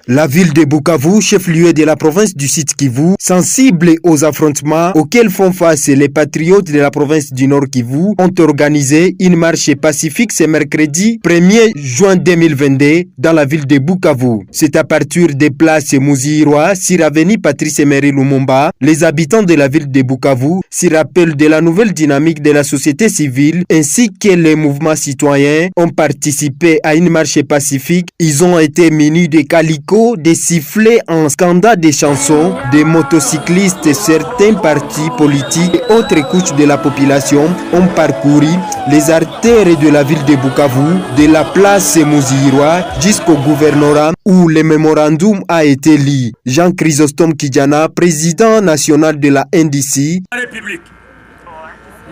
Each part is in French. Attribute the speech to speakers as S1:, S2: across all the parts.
S1: La ville de Bukavu, chef-lieu de la province du Sud Kivu, sensible aux affrontements auxquels font face les patriotes de la province du Nord Kivu, ont organisé une marche pacifique ce mercredi 1er juin 2022 dans la ville de Bukavu. C'est à partir des places Mouziroa, sur avenue Patrice Emery Lumumba. Les habitants de la ville de Bukavu s'y rappellent de la nouvelle dynamique de la société civile ainsi que les mouvements citoyens ont participé à une marche pacifique. Ils ont été munis de calicots, des sifflets en scandant des chansons, des motocyclistes et certains partis politiques et autres couches de la population ont parcouru les artères de la ville de Bukavu, de la place Mouziroa jusqu'au gouvernorat où le mémorandum a été lu. Jean Chrysostome Kidjana, président national de la NDC.
S2: République,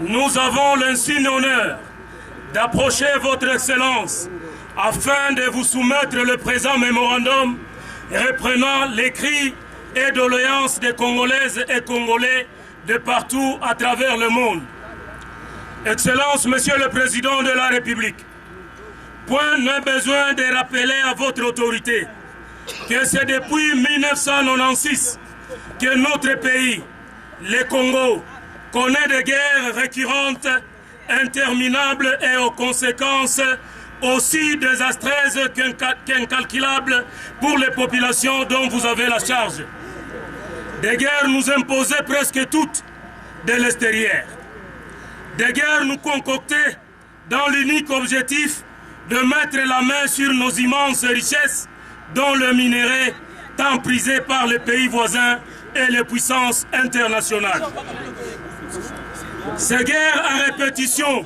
S2: nous avons l'insigne honneur d'approcher votre Excellence afin de vous soumettre le présent mémorandum reprenant les cris et doléances des Congolaises et Congolais de partout à travers le monde. Excellence, Monsieur le Président de la République, point n'est besoin de rappeler à votre autorité que c'est depuis 1996 que notre pays, le Congo, connaît des guerres récurrentes, interminables et aux conséquences aussi désastreuses qu'incalculables pour les populations dont vous avez la charge. Des guerres nous imposaient presque toutes de l'extérieur. Des guerres nous concoctées dans l'unique objectif de mettre la main sur nos immenses richesses, dont le minerai tant prisé par les pays voisins et les puissances internationales. Ces guerres à répétition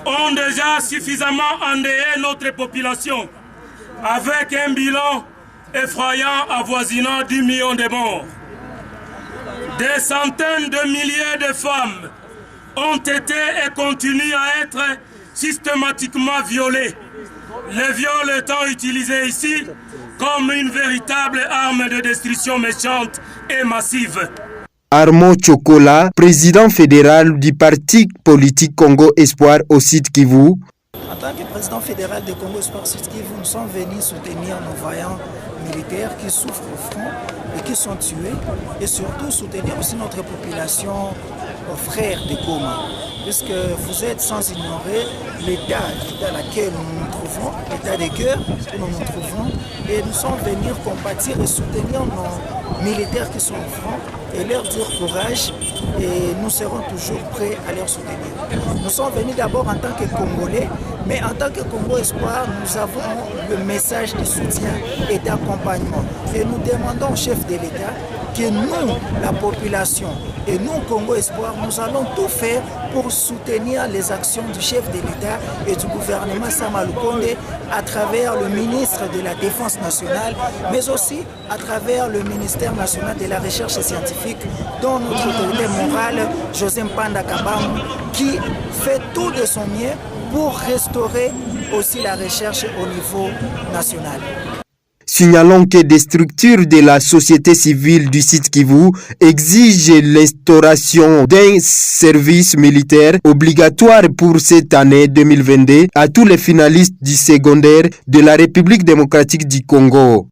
S2: ont déjà suffisamment endeuillé notre population, avec un bilan effrayant avoisinant 10 millions de morts. Des centaines de milliers de femmes ont été et continuent à être systématiquement violées. Le viol étant utilisé ici comme une véritable arme de destruction méchante et massive.
S1: Armand Chokola, président fédéral du parti politique Congo Espoir au Sud Kivu.
S3: En tant que président fédéral de Congo Espoir Sud Kivu, nous sommes venus soutenir nos vaillants militaires qui souffrent au front et qui sont tués, et surtout soutenir aussi notre population frères de Goma, puisque vous êtes sans ignorer l'état dans lequel nous nous trouvons, l'état de guerre où nous nous trouvons, et nous sommes venus compatir et soutenir nos militaires qui sont au front et leur dire courage, et nous serons toujours prêts à leur soutenir. Nous sommes venus d'abord en tant que Congolais, mais en tant que Congo Espoir, nous avons le message de soutien et d'accompagnement. Et nous demandons au chef de l'État que nous, la population, et nous, Congo Espoir, nous allons tout faire pour soutenir les actions du chef de l'État et du gouvernement Sama Lukonde à travers le ministre de la Défense nationale, mais aussi à travers le ministère national de la Recherche scientifique, dont notre autorité morale, José Mpanda Kabam, qui fait tout de son mieux pour restaurer aussi la recherche au niveau national.
S1: Signalons que des structures de la société civile du Sud Kivu exigent l'instauration d'un service militaire obligatoire pour cette année 2022 à tous les finalistes du secondaire de la République démocratique du Congo.